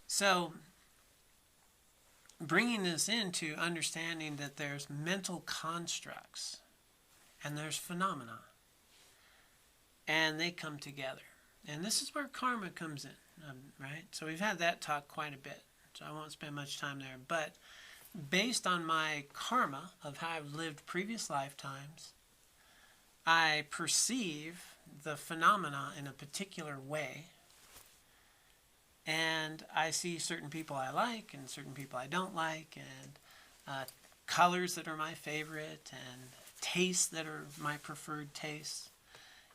So bringing this into understanding that there's mental constructs and there's phenomena, and they come together. And this is where karma comes in, right? So we've had that talk quite a bit, so I won't spend much time there. But based on my karma of how I've lived previous lifetimes, I perceive the phenomena in a particular way, and I see certain people I like and certain people I don't like, and colors that are my favorite, and tastes that are my preferred tastes.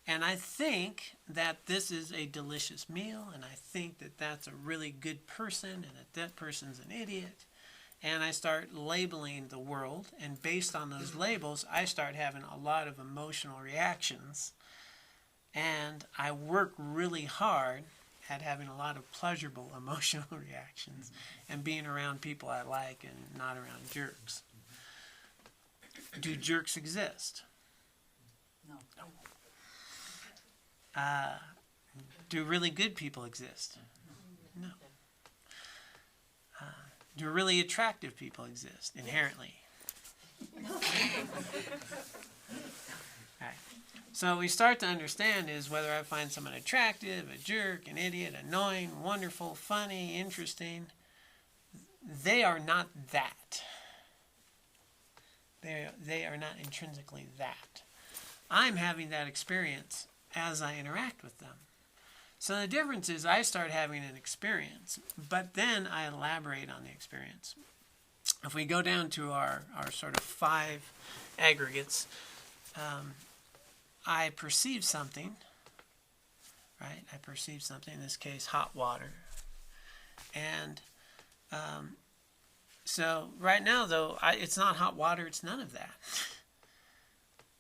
And I think that this is a delicious meal, and I think that that's a really good person, and that that person's an idiot. And I start labeling the world, and based on those labels, I start having a lot of emotional reactions. And I work really hard at having a lot of pleasurable emotional reactions and being around people I like and not around jerks. Do jerks exist? No. Do really good people exist? No. Do really attractive people exist inherently? Right. So we start to understand is whether I find someone attractive, a jerk, an idiot, annoying, wonderful, funny, interesting. They are not that. They are not intrinsically that. I'm having that experience as I interact with them. So the difference is I start having an experience, but then I elaborate on the experience. If we go down to our sort of 5 aggregates, I perceive something, right? I perceive something, in this case, hot water. And so right now, though, it's not hot water, it's none of that.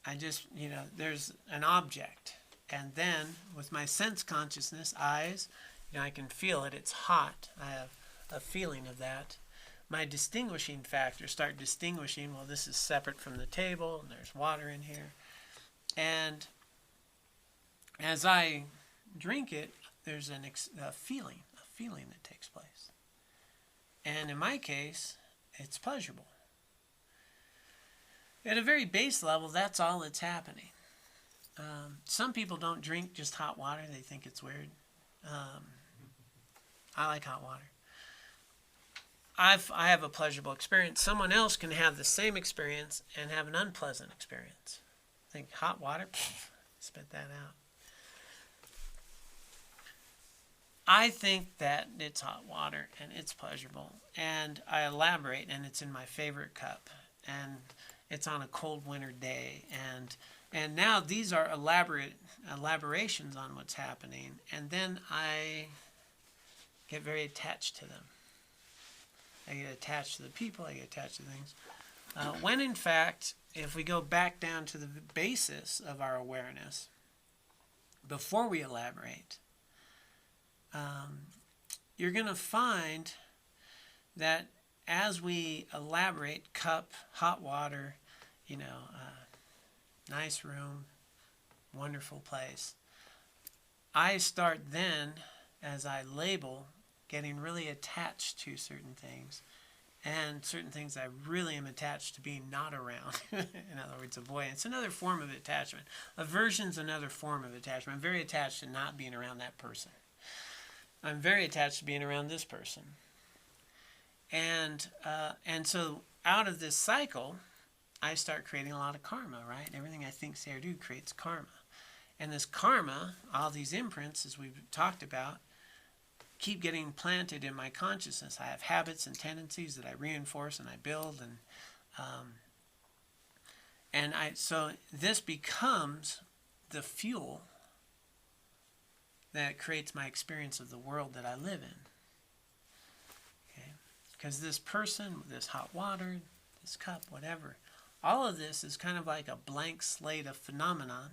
I just, there's an object. And then, with my sense consciousness, eyes, I can feel it. It's hot. I have a feeling of that. My distinguishing factors start distinguishing, well, this is separate from the table, and there's water in here. And as I drink it, there's a feeling that takes place. And in my case, it's pleasurable. At a very base level, that's all that's happening. Some people don't drink just hot water. They think it's weird. I like hot water. I have a pleasurable experience. Someone else can have the same experience and have an unpleasant experience. Think hot water, spit that out. I think that it's hot water and it's pleasurable. And I elaborate, and it's in my favorite cup. And it's on a cold winter day. And now these are elaborations on what's happening. And then I get very attached to them. I get attached to the people. I get attached to things. When in fact, if we go back down to the basis of our awareness, before we elaborate, you're going to find that as we elaborate, cup, hot water, nice room, wonderful place, I start then, as I label, getting really attached to certain things, and certain things I really am attached to being not around. In other words, avoidance. Another form of attachment. Aversion's another form of attachment. I'm very attached to not being around that person. I'm very attached to being around this person. And so out of this cycle, I start creating a lot of karma, right? Everything I think, say, or do creates karma. And this karma, all these imprints, as we've talked about, keep getting planted in my consciousness. I have habits and tendencies that I reinforce and I build, so this becomes the fuel that creates my experience of the world that I live in. Okay? Because this person, this hot water, this cup, whatever, all of this is kind of like a blank slate of phenomenon.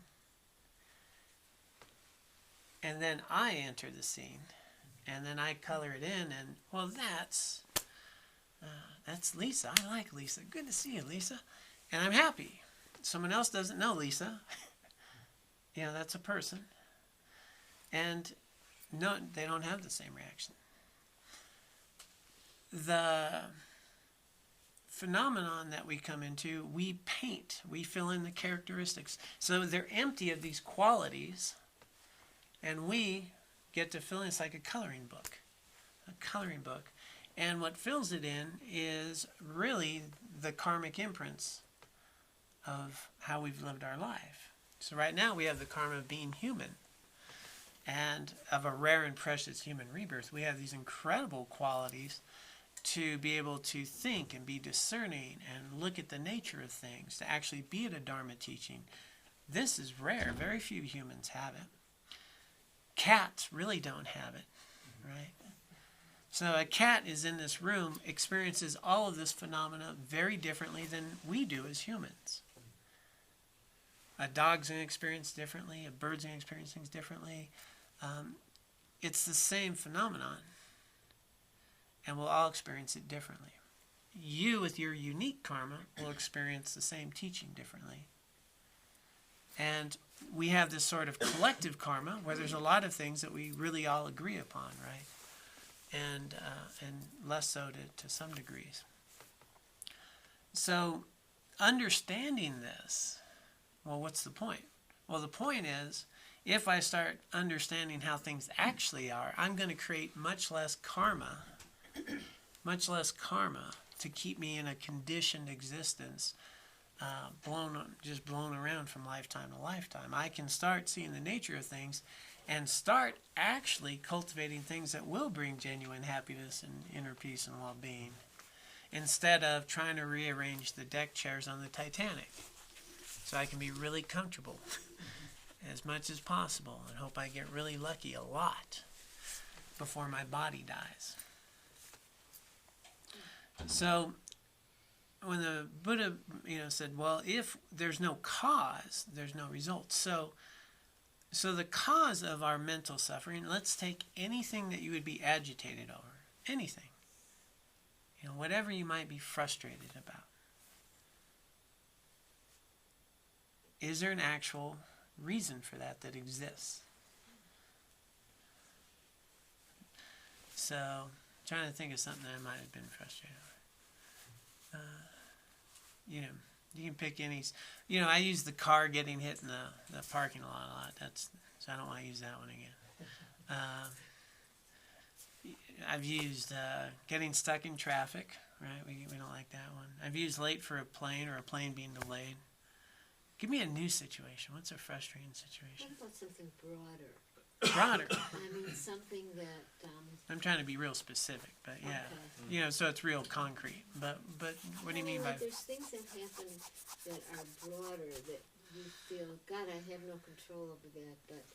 And then I enter the scene. And then I color it in, and, well, that's Lisa. I like Lisa. Good to see you, Lisa. And I'm happy. Someone else doesn't know Lisa. That's a person. And no, they don't have the same reaction. the phenomenon that we come into, we paint, we fill in the characteristics. So they're empty of these qualities, and we get to fill in. It's like a coloring book. A coloring book. And what fills it in is really the karmic imprints of how we've lived our life. So right now we have the karma of being human and of a rare and precious human rebirth. We have these incredible qualities to be able to think and be discerning and look at the nature of things, to actually be at a Dharma teaching. This is rare. Very few humans have it. Cats really don't have it, right? So a cat is in this room, experiences all of this phenomena very differently than we do as humans. A dog's going to experience differently. A bird's going to experience things differently. It's the same phenomenon, and we'll all experience it differently. You, with your unique karma, will experience the same teaching differently. And we have this sort of collective karma where there's a lot of things that we really all agree upon, right? And less so to some degrees. So understanding this, well, what's the point? Well, the point is, if I start understanding how things actually are, I'm going to create much less karma to keep me in a conditioned existence, just blown around from lifetime to lifetime. I can start seeing the nature of things and start actually cultivating things that will bring genuine happiness and inner peace and well-being, instead of trying to rearrange the deck chairs on the Titanic. So I can be really comfortable as much as possible and hope I get really lucky a lot before my body dies. So when the Buddha, said, well, if there's no cause, there's no result. So the cause of our mental suffering, let's take anything that you would be agitated over, anything, whatever you might be frustrated about. Is there an actual reason for that exists? So, I'm trying to think of something that I might have been frustrated over. You can pick any. I use the car getting hit in the parking lot a lot. So I don't want to use that one again. I've used getting stuck in traffic. Right, we don't like that one. I've used late for a plane or a plane being delayed. Give me a new situation. What's a frustrating situation? What about something broader? Broader. I mean, something that... I'm trying to be real specific, but yeah. Okay. So it's real concrete. But what do you mean by... There's things that happen that are broader that you feel, God, I have no control over that, but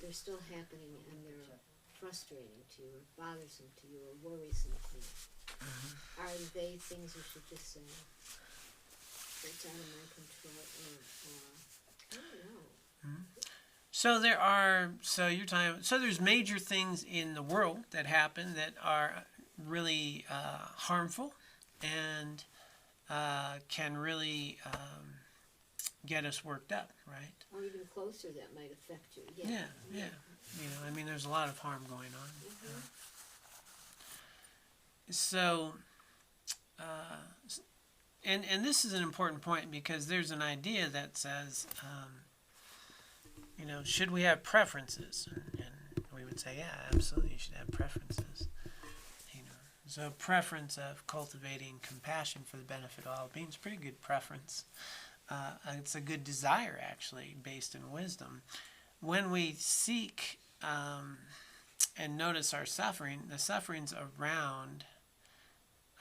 they're still happening and they're frustrating to you or bothersome to you or worrisome to you. Mm-hmm. Are they things you should just say, it's out of my control, or I don't know. Mm-hmm. So there's major things in the world that happen that are really harmful and can really get us worked up, right? Or even closer that might affect you. Yeah. There's a lot of harm going on. Mm-hmm. And this is an important point because there's an idea that says, should we have preferences? And we would say, yeah, absolutely, you should have preferences. So preference of cultivating compassion for the benefit of all beings, pretty good preference. It's a good desire, actually, based in wisdom. When we seek and notice our suffering, the suffering's around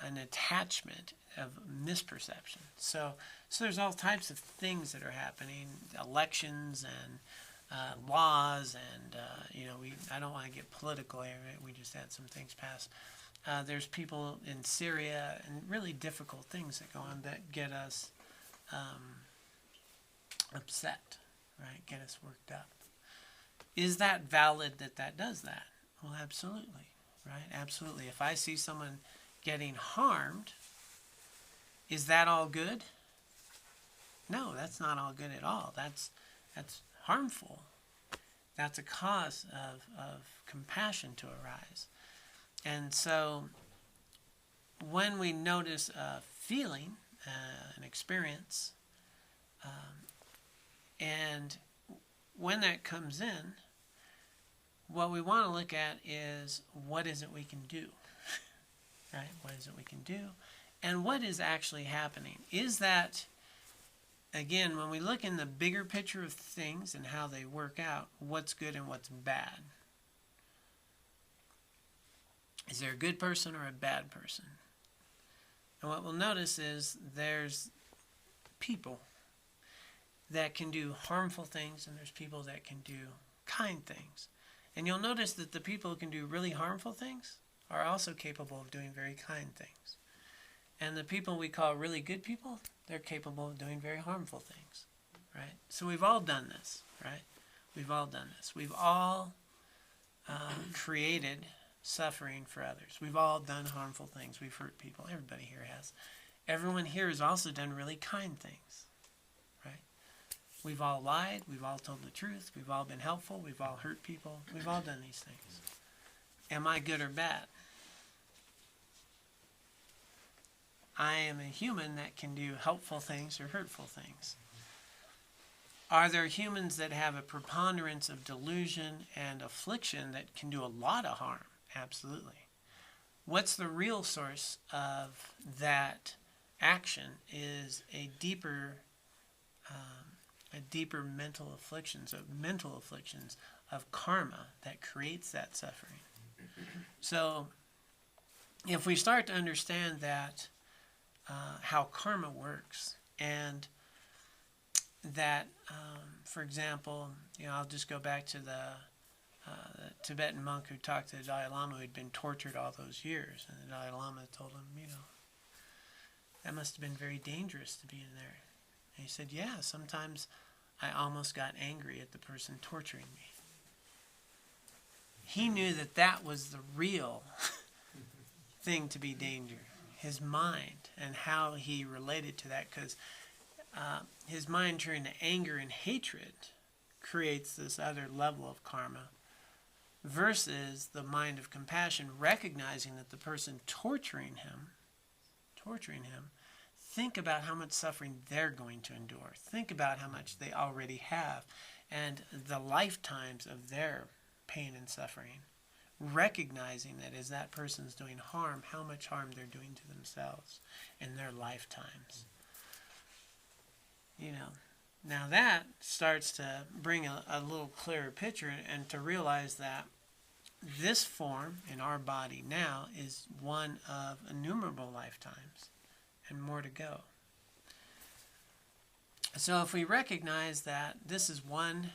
an attachment of misperception. So there's all types of things that are happening, elections and laws, and I don't want to get political here. Right? We just had some things passed. There's people in Syria and really difficult things that go on that get us upset, right? Get us worked up. Is that valid that does that? Well, absolutely, right? Absolutely. If I see someone getting harmed, is that all good? No, that's not all good at all. That's harmful. That's a cause of compassion to arise. And so when we notice a feeling, an experience, and when that comes in, what we want to look at is what is it we can do, right? What is it we can do? And what is actually happening? Is that, again, when we look in the bigger picture of things and how they work out, what's good and what's bad? Is there a good person or a bad person? And what we'll notice is there's people that can do harmful things, and there's people that can do kind things. And you'll notice that the people who can do really harmful things are also capable of doing very kind things. And the people we call really good people, they're capable of doing very harmful things, right? So we've all done this, right? We've all done this. We've all created suffering for others. We've all done harmful things. We've hurt people. Everybody here has. Everyone here has also done really kind things, right? We've all lied. We've all told the truth. We've all been helpful. We've all hurt people. We've all done these things. Am I good or bad? I am a human that can do helpful things or hurtful things. Are there humans that have a preponderance of delusion and affliction that can do a lot of harm? Absolutely. What's the real source of that action is a deeper mental afflictions of karma that creates that suffering. So if we start to understand that how karma works, and that, for example, I'll just go back to the Tibetan monk who talked to the Dalai Lama, who had been tortured all those years, and the Dalai Lama told him, that must have been very dangerous to be in there. And he said, yeah, sometimes I almost got angry at the person torturing me. He knew that that was the real thing to be danger, his mind, and how he related to that, because his mind turning to anger and hatred creates this other level of karma, versus the mind of compassion, recognizing that the person torturing him, think about how much suffering they're going to endure. Think about how much they already have, and the lifetimes of their pain and suffering. Recognizing that as that person's doing harm, how much harm they're doing to themselves in their lifetimes. Now that starts to bring a little clearer picture, and to realize that this form in our body now is one of innumerable lifetimes and more to go. So if we recognize that this is one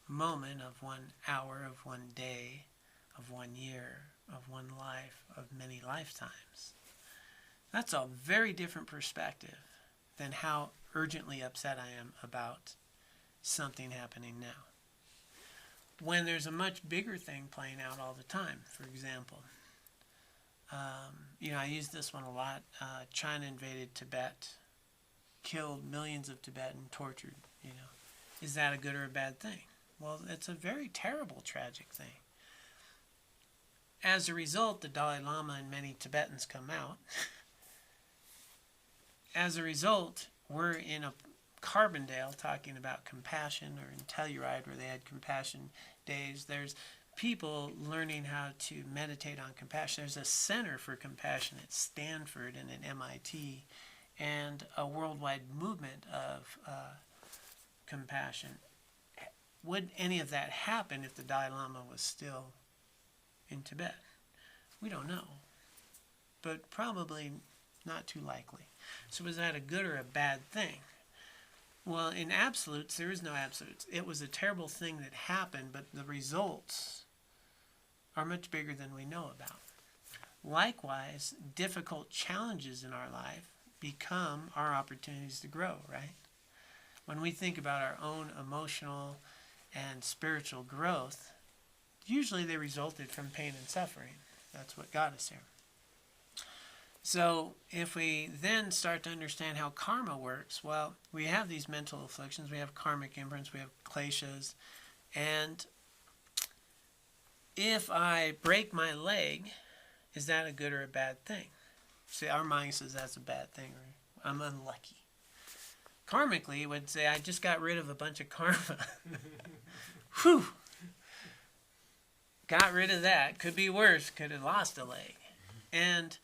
moment of 1 hour, of 1 day, of 1 year, of 1 life, of many lifetimes, that's a very different perspective than how urgently upset I am about something happening now. When there's a much bigger thing playing out all the time, for example, I use this one a lot. China invaded Tibet, killed millions of Tibetans, tortured, Is that a good or a bad thing? Well, it's a very terrible, tragic thing. As a result, the Dalai Lama and many Tibetans come out. As a result, we're in a Carbondale talking about compassion, or in Telluride where they had compassion days. There's people learning how to meditate on compassion. There's a center for compassion at Stanford and at MIT, and a worldwide movement of compassion. Would any of that happen if the Dalai Lama was still in Tibet? We don't know, but probably not too likely. So was that a good or a bad thing? Well, in absolutes, there is no absolutes. It was a terrible thing that happened, but the results are much bigger than we know about. Likewise, difficult challenges in our life become our opportunities to grow, right? When we think about our own emotional and spiritual growth, usually they resulted from pain and suffering. That's what got us here. So if we then start to understand how karma works, well, we have these mental afflictions, we have karmic imprints, we have kleshas, and if I break my leg, is that a good or a bad thing? See, our mind says that's a bad thing, or I'm unlucky. Karmically, it would say, I just got rid of a bunch of karma. Whew. Got rid of that. Could be worse. Could have lost a leg. And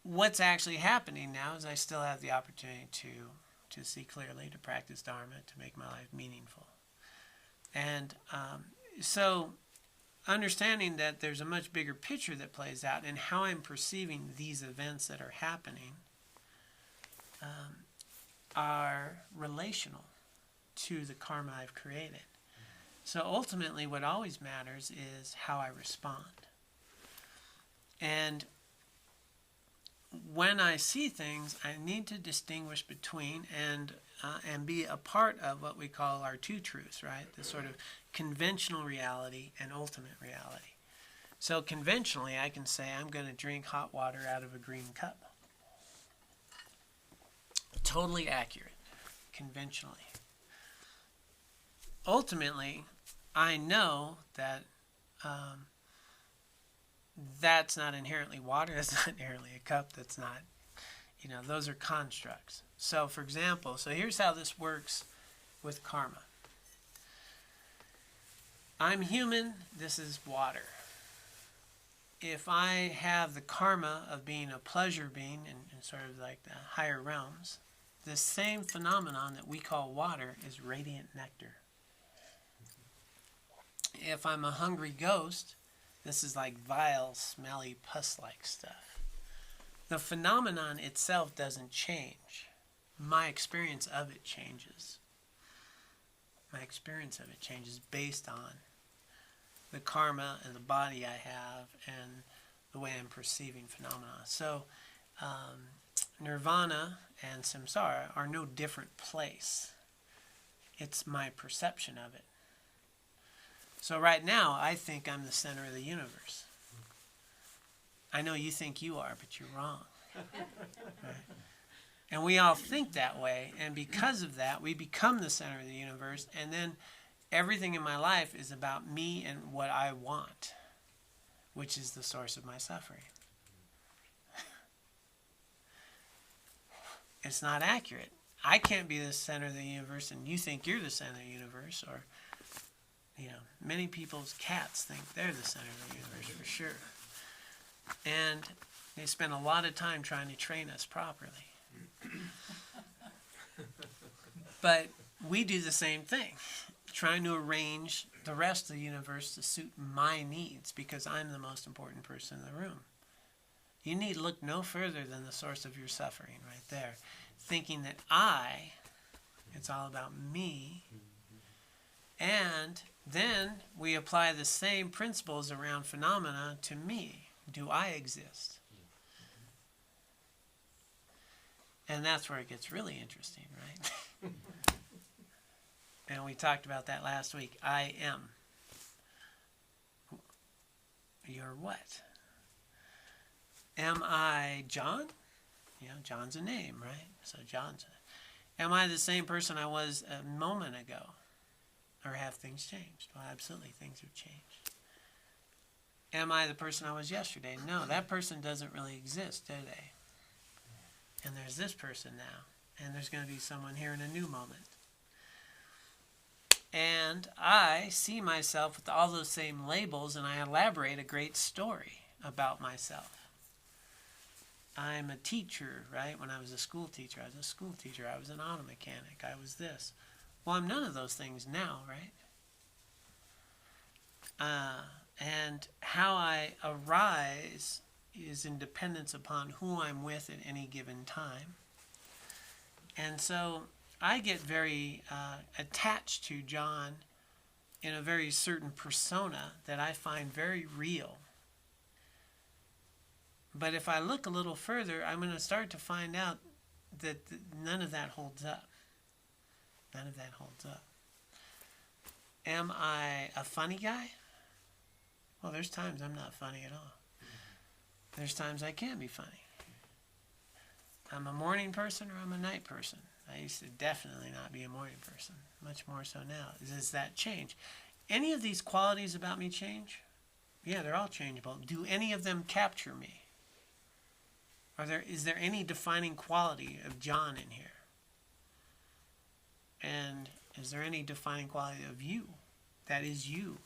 what's actually happening now is I still have the opportunity to see clearly, to practice Dharma, to make my life meaningful. And so understanding that there's a much bigger picture that plays out and how I'm perceiving these events that are happening are relational to the karma I've created. So ultimately what always matters is how I respond. And when I see things, I need to distinguish between and be a part of what we call our two truths, right? The sort of conventional reality and ultimate reality. So conventionally, I can say I'm going to drink hot water out of a green cup. Totally accurate, conventionally. Ultimately, I know that that's not inherently water, that's not inherently a cup, that's not, those are constructs. So, for example, here's how this works with karma. I'm human, this is water. If I have the karma of being a pleasure being in sort of like the higher realms, the same phenomenon that we call water is radiant nectar. If I'm a hungry ghost, this is like vile, smelly, pus-like stuff. The phenomenon itself doesn't change. My experience of it changes. My experience of it changes based on the karma and the body I have and the way I'm perceiving phenomena. So nirvana and samsara are no different place. It's my perception of it. So right now, I think I'm the center of the universe. I know you think you are, but you're wrong. Right? And we all think that way, and because of that, we become the center of the universe, and then everything in my life is about me and what I want, which is the source of my suffering. It's not accurate. I can't be the center of the universe, and you think you're the center of the universe, or many people's cats think they're the center of the universe for sure. And they spend a lot of time trying to train us properly. But we do the same thing, trying to arrange the rest of the universe to suit my needs because I'm the most important person in the room. You need look no further than the source of your suffering right there, thinking that it's all about me. And then we apply the same principles around phenomena to me. Do I exist? And that's where it gets really interesting, right? And we talked about that last week. I am. You're what? Am I John? John's a name, right? So am I the same person I was a moment ago? Or have things changed? Well, absolutely, things have changed. Am I the person I was yesterday? No, that person doesn't really exist, do they? And there's this person now. And there's going to be someone here in a new moment. And I see myself with all those same labels, and I elaborate a great story about myself. I'm a teacher, right? When I was a school teacher, I was a school teacher. I was an auto mechanic. I was this. Well, I'm none of those things now, right? And how I arise is in dependence upon who I'm with at any given time. And so I get very attached to John in a very certain persona that I find very real. But if I look a little further, I'm going to start to find out that none of that holds up. None of that holds up. Am I a funny guy? Well, there's times I'm not funny at all. There's times I can be funny. I'm a morning person or I'm a night person. I used to definitely not be a morning person. Much more so now. Does that change? Any of these qualities about me change? Yeah, they're all changeable. Do any of them capture me? Is there any defining quality of John in here? And is there any defining quality of you? That is you.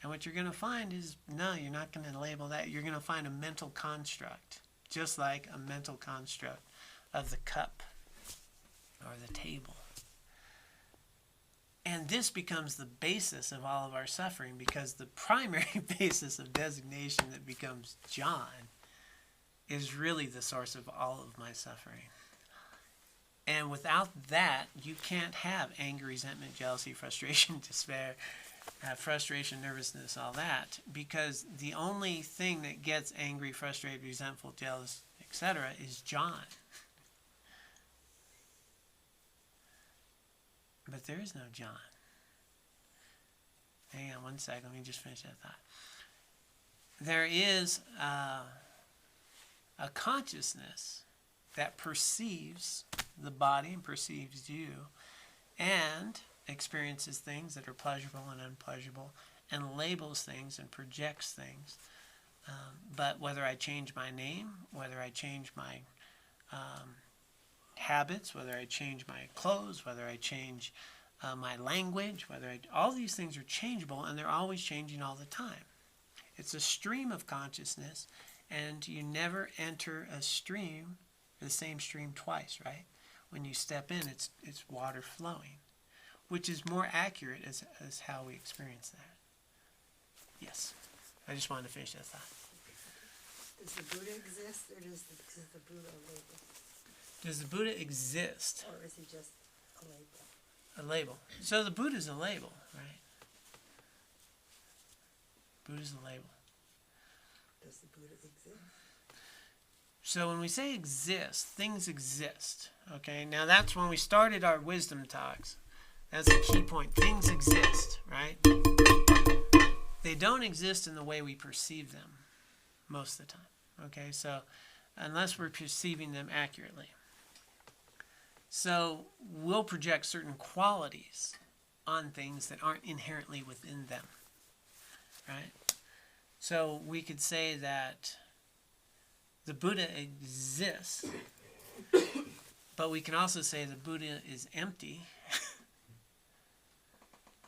And what you're going to find is, no, you're not going to label that. You're going to find a mental construct, just like a mental construct of the cup or the table. And this becomes the basis of all of our suffering, because the primary basis of designation that becomes John is really the source of all of my suffering. And without that, you can't have anger, resentment, jealousy, frustration, despair, frustration, nervousness, all that, because the only thing that gets angry, frustrated, resentful, jealous, etc. is John. But there is no John. Hang on one second, let me just finish that thought. There is a consciousness that perceives the body and perceives you and experiences things that are pleasurable and unpleasurable and labels things and projects things. But whether I change my name, whether I change my habits, whether I change my clothes, whether I change my language, all these things are changeable, and they're always changing all the time. It's a stream of consciousness, and you never enter a stream, the same stream twice, right? When you step in, it's water flowing, which is more accurate as how we experience that. Yes. I just wanted to finish that thought. Does the Buddha exist, or is the Buddha a label? Does the Buddha exist? Or is he just a label? A label. So the Buddha's a label, right? Buddha's a label. Does the Buddha exist? So when we say exist, things exist. Okay, now that's when we started our wisdom talks. That's a key point. Things exist, right? They don't exist in the way we perceive them most of the time. Okay, so unless we're perceiving them accurately. So we'll project certain qualities on things that aren't inherently within them, right? So we could say that the Buddha exists, but we can also say the Buddha is empty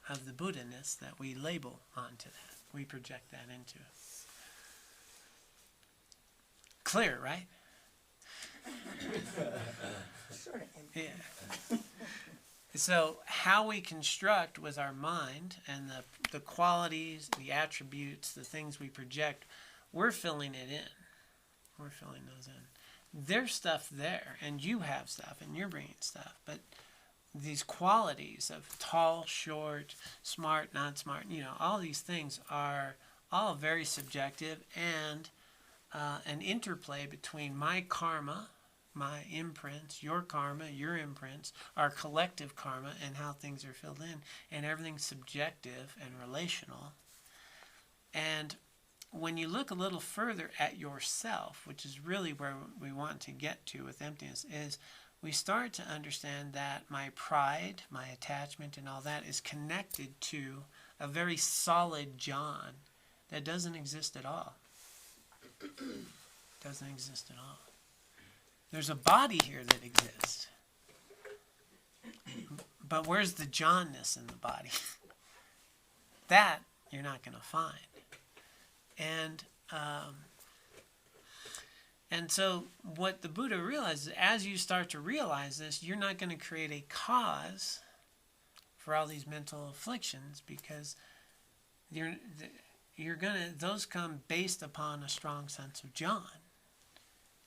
of the Buddha-ness that we label onto that. We project that into it. Clear, right? Sort of empty. Yeah. So how we construct with our mind and the qualities, the attributes, the things we project, we're filling it in. We're filling those in. There's stuff there, and you have stuff, and you're bringing stuff. But these qualities of tall, short, smart, not smart, all these things are all very subjective, and an interplay between my karma, my imprints, your karma, your imprints, our collective karma, and how things are filled in. And everything's subjective and relational. And when you look a little further at yourself, which is really where we want to get to with emptiness, is we start to understand that my pride, my attachment, and all that is connected to a very solid John that doesn't exist at all. Doesn't exist at all. There's a body here that exists. But where's the Johnness in the body? That you're not going to find. And so what the Buddha realizes, as you start to realize this, you're not going to create a cause for all these mental afflictions, because those come based upon a strong sense of John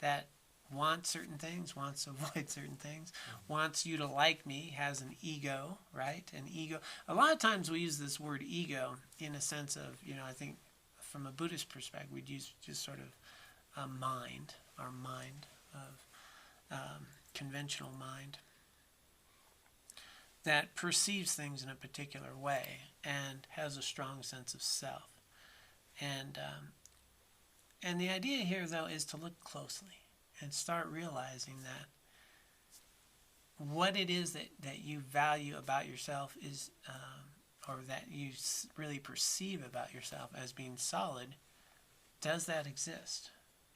that wants certain things, wants to avoid certain things, wants you to like me, has an ego, right? An ego. A lot of times we use this word ego in a sense of, I think from a Buddhist perspective, we'd use just sort of a mind, our mind of conventional mind that perceives things in a particular way and has a strong sense of self. And the idea here, though, is to look closely and start realizing that what it is that you value about yourself is, or that you really perceive about yourself as being solid, does that exist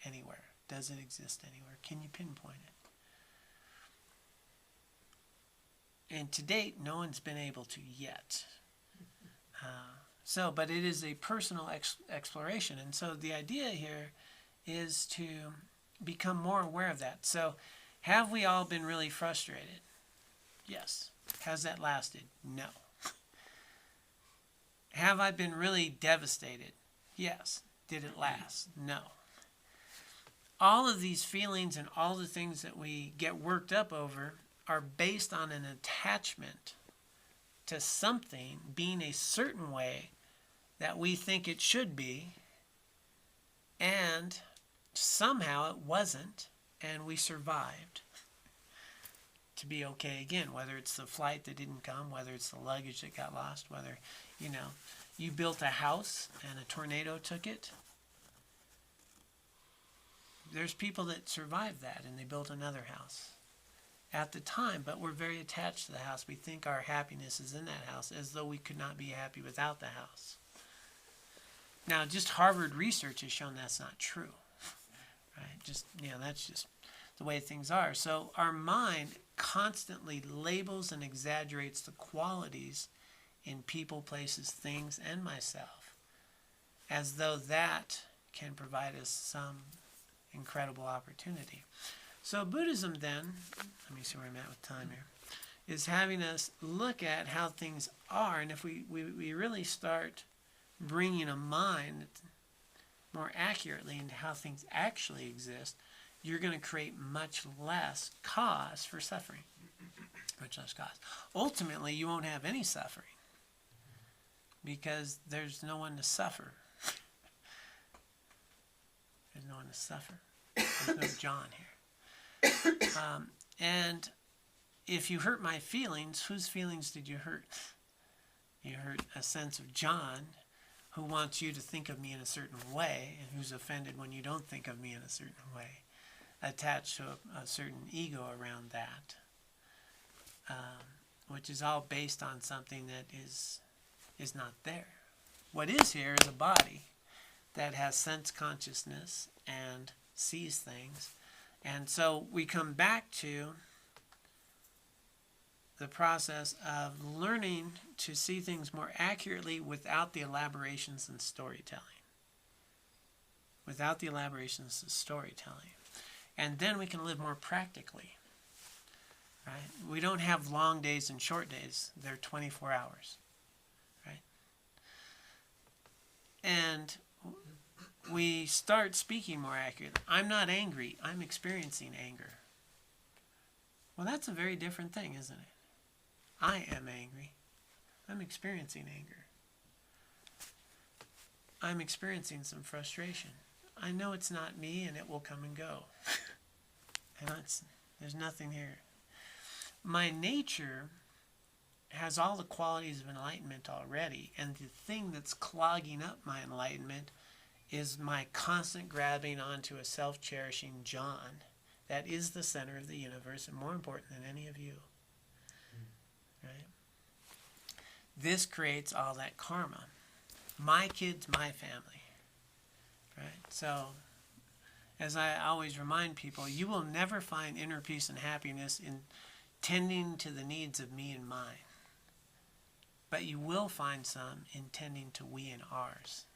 anywhere? Does it exist anywhere? Can you pinpoint it? And to date, no one's been able to yet. But it is a personal exploration. And so the idea here is to become more aware of that. So have we all been really frustrated? Yes. Has that lasted? No. Have I been really devastated? Yes. Did it last? No. All of these feelings and all the things that we get worked up over are based on an attachment to something being a certain way that we think it should be, and somehow it wasn't, and we survived to be okay again, whether it's the flight that didn't come, whether it's the luggage that got lost, whether, you built a house and a tornado took it. There's people that survived that and they built another house at the time, but we're very attached to the house. We think our happiness is in that house, as though we could not be happy without the house. Now, just Harvard research has shown that's not true, right? That's just the way things are. So our mind constantly labels and exaggerates the qualities in people, places, things, and myself, as though that can provide us some incredible opportunity. So Buddhism then, let me see where I'm at with time here, is having us look at how things are. And if we really start bringing a mind more accurately into how things actually exist, you're going to create much less cause for suffering. Much less cause. Ultimately, you won't have any suffering because there's no one to suffer. There's no one to suffer. There's no John here. And if you hurt my feelings, whose feelings did you hurt? You hurt a sense of John, who wants you to think of me in a certain way, and who's offended when you don't think of me in a certain way, attached to a certain ego around that, which is all based on something that is not there. What is here is a body that has sense consciousness and sees things. And so we come back to the process of learning to see things more accurately without the elaborations and storytelling. Without the elaborations and storytelling. And then we can live more practically. Right? We don't have long days and short days. They're 24 hours. Right? And we start speaking more accurately. I'm not angry. I'm experiencing anger. Well, that's a very different thing, isn't it? I am angry. I'm experiencing anger. I'm experiencing some frustration. I know it's not me, and it will come and go. And there's nothing here. My nature has all the qualities of enlightenment already, and the thing that's clogging up my enlightenment is my constant grabbing onto a self-cherishing John that is the center of the universe and more important than any of you. Right? This creates all that karma. My kids, my family. Right? So, as I always remind people, you will never find inner peace and happiness in tending to the needs of me and mine. But you will find some in tending to we and ours.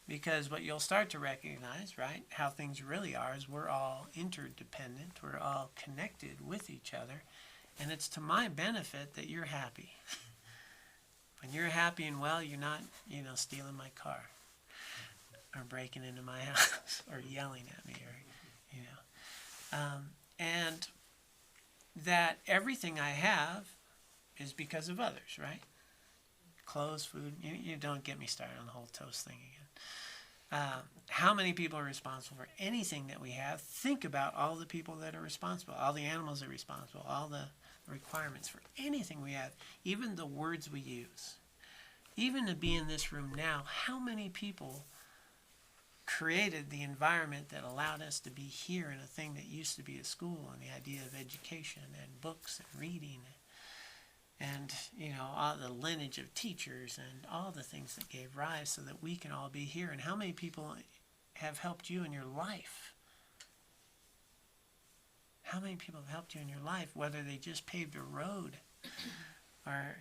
Because what you'll start to recognize, right, how things really are is we're all interdependent. We're all connected with each other. And it's to my benefit that you're happy. When you're happy and well, you're not, stealing my car. Or breaking into my house. Or yelling at me. And that everything I have is because of others, right? Clothes, food. You don't get me started on the whole toast thing again. How many people are responsible for anything that we have? Think about all the people that are responsible. All the animals are responsible. All the requirements for anything we have. Even the words we use. Even to be in this room now, how many people created the environment that allowed us to be here in a thing that used to be a school, and the idea of education and books and reading and all the lineage of teachers and all the things that gave rise so that we can all be here. And how many people have helped you in your life how many people have helped you in your life, whether they just paved a road or,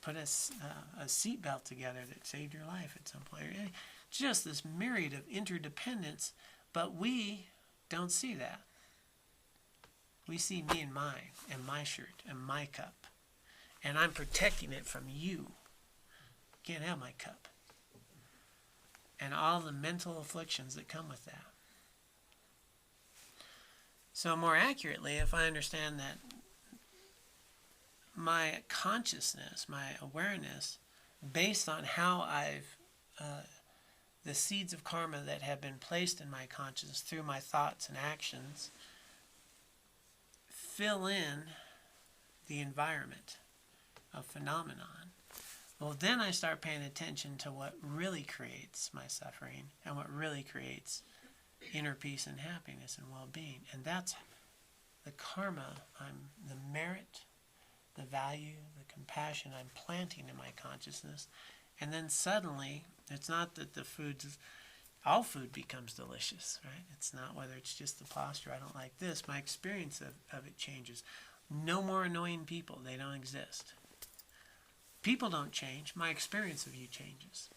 put a seatbelt together that saved your life at some point. Just this myriad of interdependence, but we don't see that. We see me and mine, and my shirt, and my cup. And I'm protecting it from you. Can't have my cup. And all the mental afflictions that come with that. So more accurately, if I understand that my consciousness, my awareness, based on how I've, the seeds of karma that have been placed in my consciousness through my thoughts and actions, fill in the environment of phenomenon, well, then I start paying attention to what really creates my suffering and what really creates inner peace and happiness and well-being. And that's the karma, the merit, the value, the compassion I'm planting in my consciousness. And then suddenly, it's not that all food becomes delicious, right? It's not whether it's just the posture, I don't like this. My experience of it changes. No more annoying people. They don't exist. People don't change. My experience of you changes.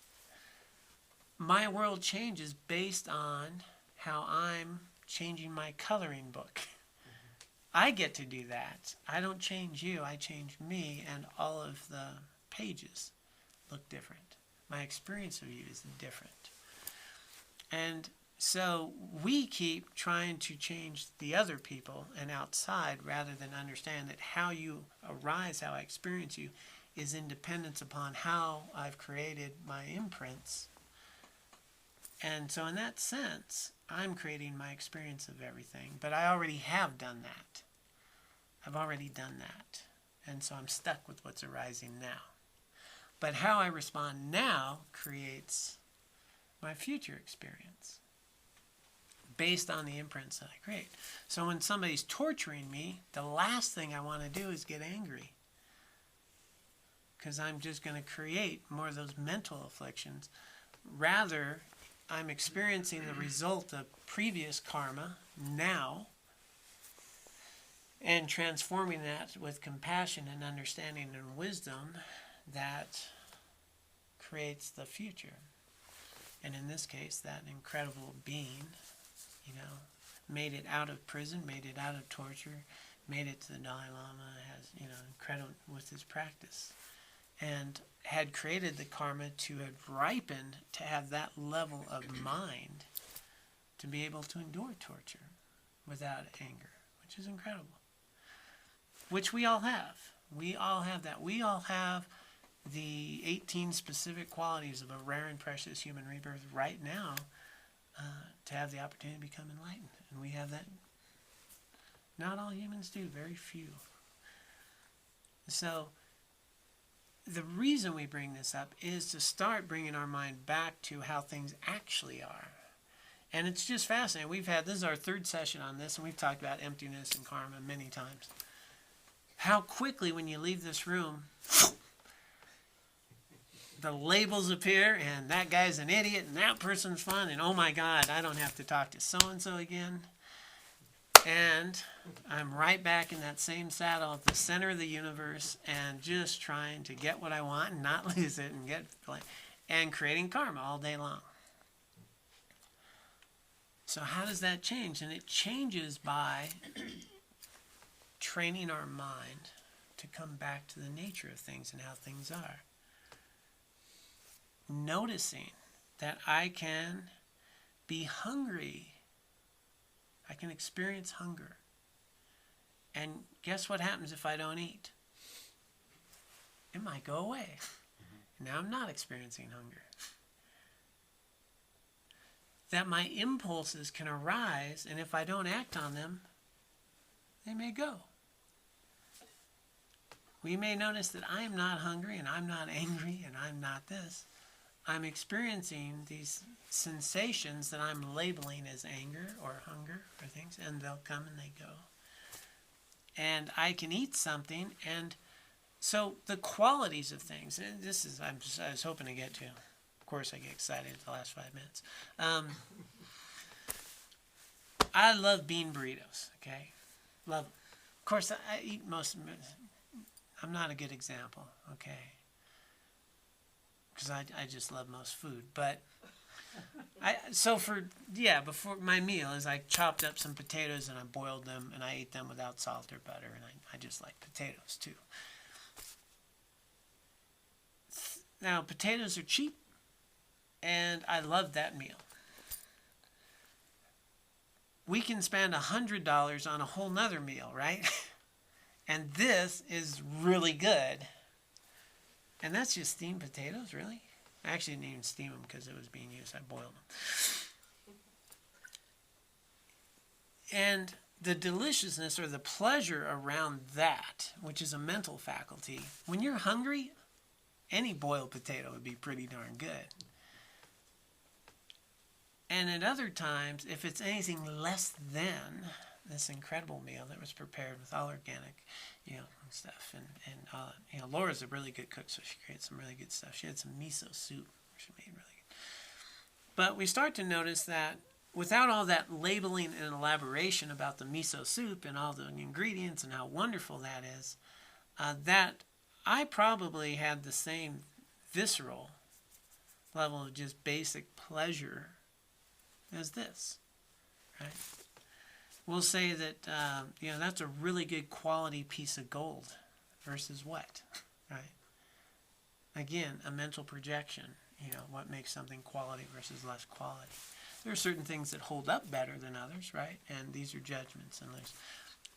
My world changes based on how I'm changing my coloring book. I get to do that. I don't change you. I change me, and all of the pages look different. My experience of you is different. And so we keep trying to change the other people and outside rather than understand that how you arise, how I experience you, is independence upon how I've created my imprints. And so in that sense, I'm creating my experience of everything, but I already have done that. I've already done that. And so I'm stuck with what's arising now. But how I respond now creates my future experience based on the imprints that I create. So when somebody's torturing me, the last thing I want to do is get angry, because I'm just going to create more of those mental afflictions. Rather, I'm experiencing the result of previous karma now and transforming that with compassion and understanding and wisdom that creates the future. And in this case, that incredible being, made it out of prison, made it out of torture, made it to the Dalai Lama, has, incredible with his practice. And had created the karma to have ripened to have that level of mind to be able to endure torture without anger, which is incredible. Which we all have. We all have that. We all have the 18 specific qualities of a rare and precious human rebirth right now to have the opportunity to become enlightened. And we have that. Not all humans do, very few. So the reason we bring this up is to start bringing our mind back to how things actually are. And it's just fascinating. This is our third session on this, and we've talked about emptiness and karma many times. How quickly, when you leave this room, the labels appear, and that guy's an idiot, and that person's fun, and oh my God, I don't have to talk to so-and-so again. And I'm right back in that same saddle at the center of the universe and just trying to get what I want and not lose it and creating karma all day long. So how does that change? And it changes by training our mind to come back to the nature of things and how things are. Noticing that I can be hungry. I can experience hunger. And guess what happens if I don't eat? It might go away. Now I'm not experiencing hunger. That my impulses can arise, and if I don't act on them, they may go. We may notice that I am not hungry, and I'm not angry, and I'm not this. I'm experiencing these sensations that I'm labeling as anger or hunger or things, and they'll come and they go. And I can eat something, and so the qualities of things, and this is, I was hoping to get to. Of course, I get excited at the last 5 minutes. I love bean burritos, okay? Love them. Of course, I eat most of them. I'm not a good example, okay? Because I just love most food. But, before my meal is I chopped up some potatoes and I boiled them and I ate them without salt or butter. And I just like potatoes, too. Now, potatoes are cheap, and I love that meal. We can spend $100 on a whole nother meal, right? And this is really good. And that's just steamed potatoes, really? I actually didn't even steam them because it was being used. I boiled them. And the deliciousness or the pleasure around that, which is a mental faculty, when you're hungry, any boiled potato would be pretty darn good. And at other times, if it's anything less than this incredible meal that was prepared with all organic, stuff, and Laura's a really good cook, so she created some really good stuff. She had some miso soup, which she made really good. But we start to notice that without all that labeling and elaboration about the miso soup and all the ingredients and how wonderful that is, that I probably had the same visceral level of just basic pleasure as this, right? We'll say that, that's a really good quality piece of gold versus what, right? Again, a mental projection, what makes something quality versus less quality. There are certain things that hold up better than others, right? And these are judgments and there's.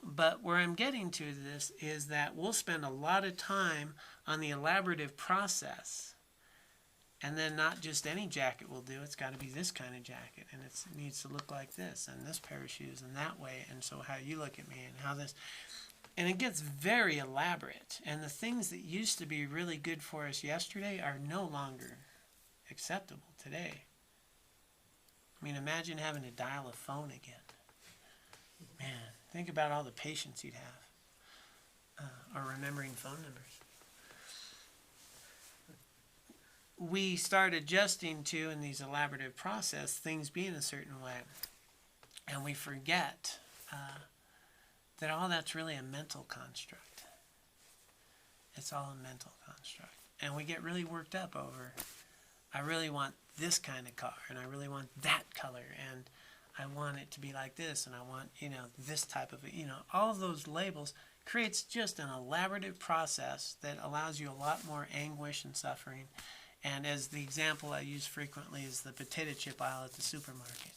But where I'm getting to this is that we'll spend a lot of time on the elaborative process. And then not just any jacket will do. It's got to be this kind of jacket. And it needs to look like this. And this pair of shoes and that way. And so how you look at me and how this. And it gets very elaborate. And the things that used to be really good for us yesterday are no longer acceptable today. I mean, imagine having to dial a phone again. Man, think about all the patience you'd have. Or remembering phone numbers. We start adjusting to, in these elaborative process, things being a certain way. And we forget that all that's really a mental construct. It's all a mental construct. And we get really worked up over, I really want this kind of car, and I really want that color, and I want it to be like this, and I want, this type of, all of those labels creates just an elaborative process that allows you a lot more anguish and suffering. And as the example I use frequently is the potato chip aisle at the supermarket.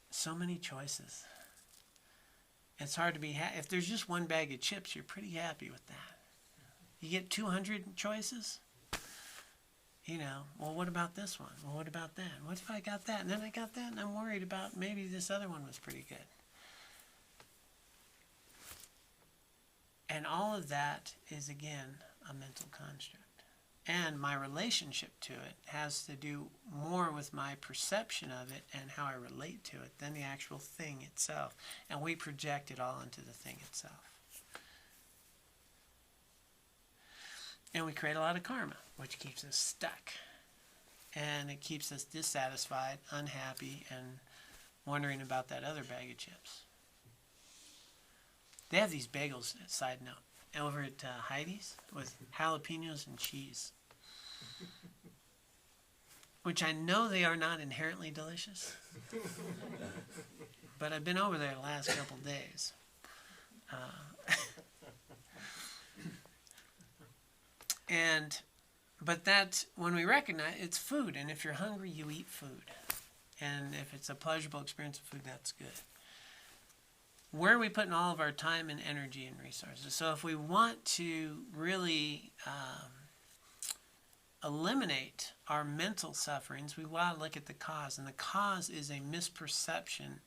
So many choices. It's hard to be if there's just one bag of chips, you're pretty happy with that. You get 200 choices? Well, what about this one? Well, what about that? What if I got that? And then I got that, and I'm worried about maybe this other one was pretty good. And all of that is, again, a mental construct. And my relationship to it has to do more with my perception of it and how I relate to it than the actual thing itself. And we project it all into the thing itself. And we create a lot of karma, which keeps us stuck. And it keeps us dissatisfied, unhappy, and wondering about that other bag of chips. They have these bagels, side note, over at Heidi's with jalapenos and cheese. Which I know they are not inherently delicious. But I've been over there the last couple days. But that, when we recognize, it's food. And if you're hungry, you eat food. And if it's a pleasurable experience of food, that's good. Where are we putting all of our time and energy and resources? So if we want to really eliminate our mental sufferings, we want to look at the cause. And the cause is a misperception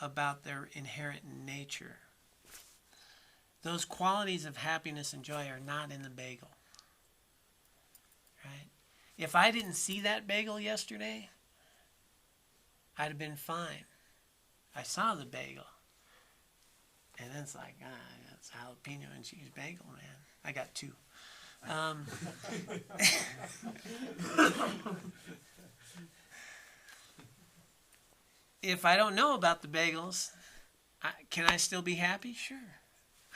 about their inherent nature. Those qualities of happiness and joy are not in the bagel. Right? If I didn't see that bagel yesterday, I'd have been fine. I saw the bagel. And then it's like, that's jalapeno and cheese bagel, man. I got two. if I don't know about the bagels, can I still be happy? Sure.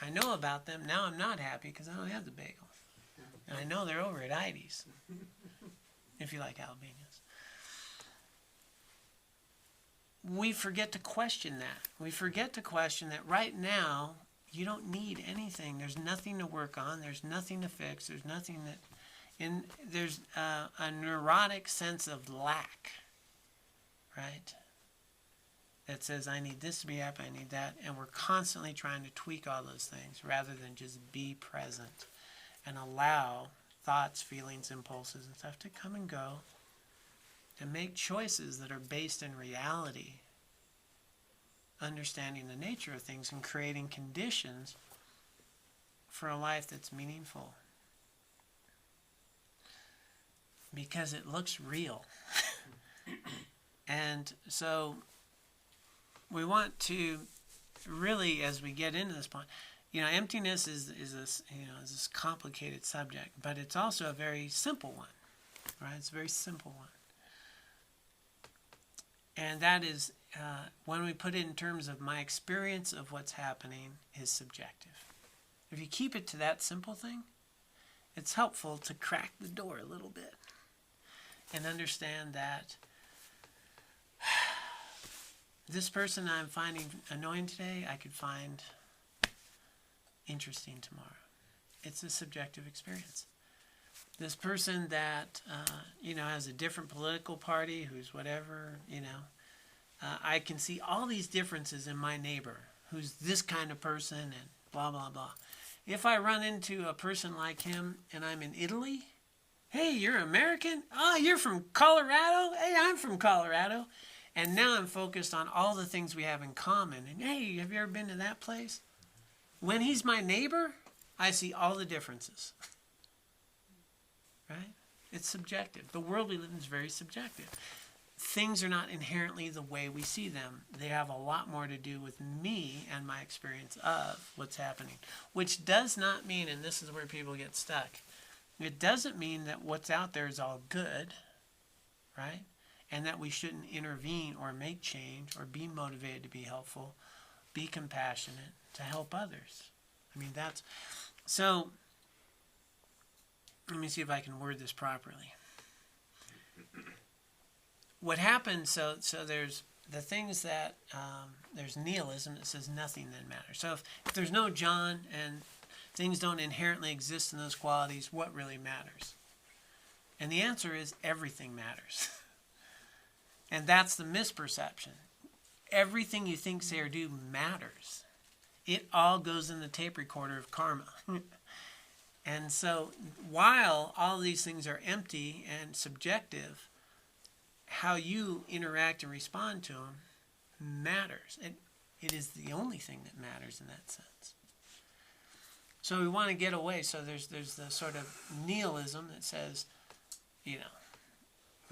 I know about them. Now I'm not happy because I don't have the bagels. And I know they're over at Heidi's, if you like jalapenos. We forget to question that. We forget to question that right now, you don't need anything. There's nothing to work on. There's nothing to fix. There's nothing that... there's a neurotic sense of lack, right? That says, I need this to be happy, I need that. And we're constantly trying to tweak all those things rather than just be present and allow thoughts, feelings, impulses, and stuff to come and go and make choices that are based in reality, understanding the nature of things and creating conditions for a life that's meaningful. Because it looks real. And so we want to really, as we get into this point, emptiness is this complicated subject, but it's also a very simple one, right? It's a very simple one. And that is, when we put it in terms of my experience of what's happening is subjective. If you keep it to that simple thing, it's helpful to crack the door a little bit and understand that this person I'm finding annoying today, I could find interesting tomorrow. It's a subjective experience. This person that, has a different political party, who's whatever, I can see all these differences in my neighbor, who's this kind of person and blah, blah, blah. If I run into a person like him and I'm in Italy, hey, you're American? Oh, you're from Colorado? Hey, I'm from Colorado. And now I'm focused on all the things we have in common. And hey, have you ever been to that place? When he's my neighbor, I see all the differences. Right? It's subjective. The world we live in is very subjective. Things are not inherently the way we see them. They have a lot more to do with me and my experience of what's happening. Which does not mean, and this is where people get stuck, it doesn't mean that what's out there is all good, right? And that we shouldn't intervene or make change or be motivated to be helpful, be compassionate, to help others. I mean, that's... So, let me see if I can word this properly. What happens, so there's the things that, there's nihilism that says nothing then matters. So if there's no John and things don't inherently exist in those qualities, what really matters? And the answer is everything matters. And that's the misperception. Everything you think, say, or do matters. It all goes in the tape recorder of karma. And so while all these things are empty and subjective, how you interact and respond to them matters. It is the only thing that matters in that sense. So we want to get away. So there's the sort of nihilism that says,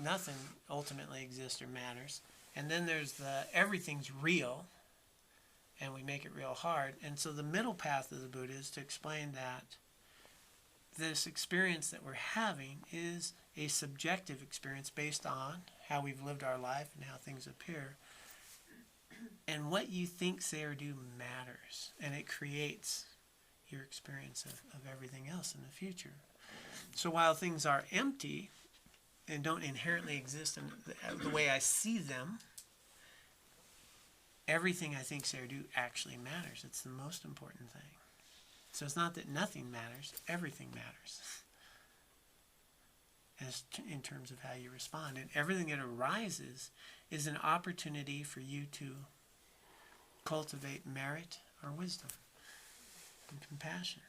nothing ultimately exists or matters. And then there's the everything's real, and we make it real hard. And so the middle path of the Buddha is to explain that this experience that we're having is a subjective experience based on how we've lived our life and how things appear. And what you think, say, or do matters. And it creates your experience of everything else in the future. So while things are empty and don't inherently exist in the way I see them, everything I think, say, or do actually matters. It's the most important thing. So it's not that nothing matters, everything matters. In terms of how you respond. And everything that arises is an opportunity for you to cultivate merit or wisdom and compassion.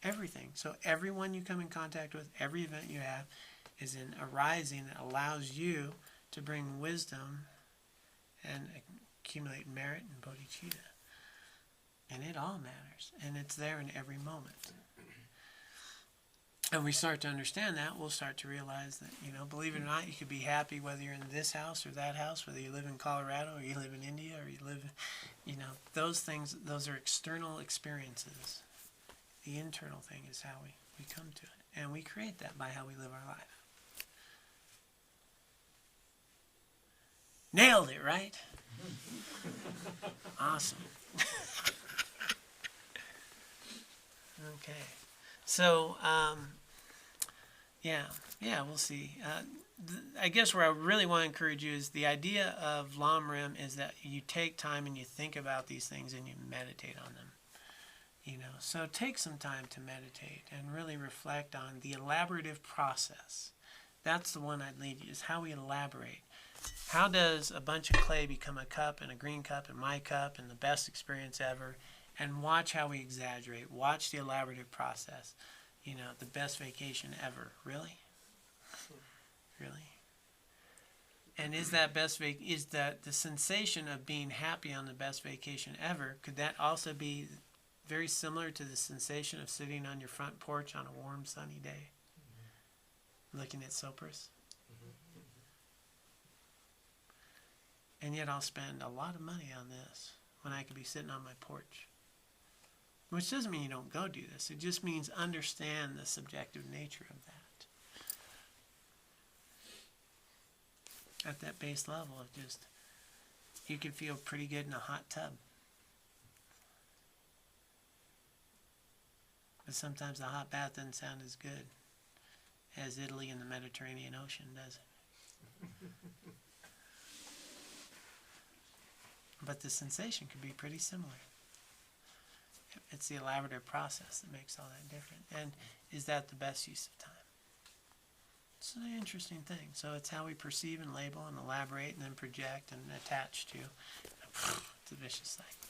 Everything. So everyone you come in contact with, every event you have, is an arising that allows you to bring wisdom and accumulate merit and bodhicitta. And it all matters. And it's there in every moment. And we start to understand that, we'll start to realize that, believe it or not, you could be happy whether you're in this house or that house, whether you live in Colorado or you live in India or you live, those things, those are external experiences. The internal thing is how we come to it. And we create that by how we live our life. Nailed it, right? Awesome. Okay. So, yeah, we'll see. I guess where I really want to encourage you is the idea of Lamrim is that you take time and you think about these things and you meditate on them. So take some time to meditate and really reflect on the elaborative process. That's the one I'd lead you, is how we elaborate. How does a bunch of clay become a cup and a green cup and my cup and the best experience ever? And watch how we exaggerate. Watch the elaborative process. The best vacation ever. Really? Really? And is that is that the sensation of being happy on the best vacation ever, could that also be very similar to the sensation of sitting on your front porch on a warm, sunny day, looking at Cyprus? And yet I'll spend a lot of money on this when I could be sitting on my porch. Which doesn't mean you don't go do this. It just means understand the subjective nature of that. At that base level of just, you can feel pretty good in a hot tub. But sometimes the hot bath doesn't sound as good as Italy in the Mediterranean Ocean, does it? But the sensation could be pretty similar. It's the elaborative process that makes all that different. And is that the best use of time? It's an interesting thing. So it's how we perceive and label and elaborate and then project and attach to. It's a vicious cycle.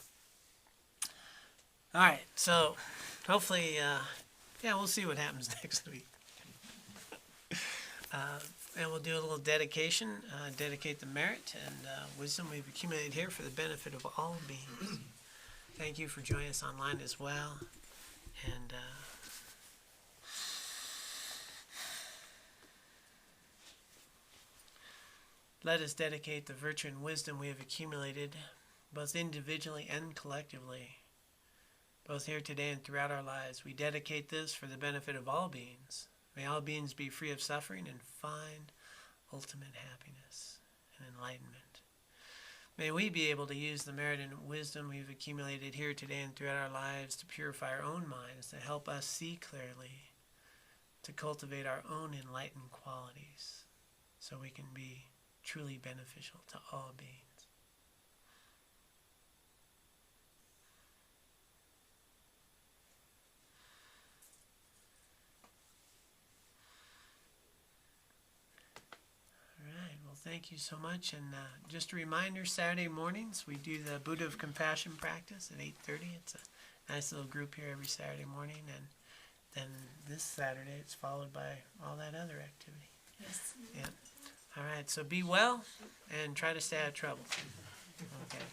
All right, so hopefully, we'll see what happens next week. And we'll do a little dedication, dedicate the merit and wisdom we've accumulated here for the benefit of all beings. Thank you for joining us online as well. And let us dedicate the virtue and wisdom we have accumulated, both individually and collectively, both here today and throughout our lives. We dedicate this for the benefit of all beings. May all beings be free of suffering and find ultimate happiness and enlightenment. May we be able to use the merit and wisdom we've accumulated here today and throughout our lives to purify our own minds, to help us see clearly, to cultivate our own enlightened qualities, so we can be truly beneficial to all beings. Thank you so much. And just a reminder, Saturday mornings we do the Buddha of Compassion practice at 8:30. It's a nice little group here every Saturday morning. And then this Saturday it's followed by all that other activity. Yes. Yeah. All right. So be well and try to stay out of trouble. Okay.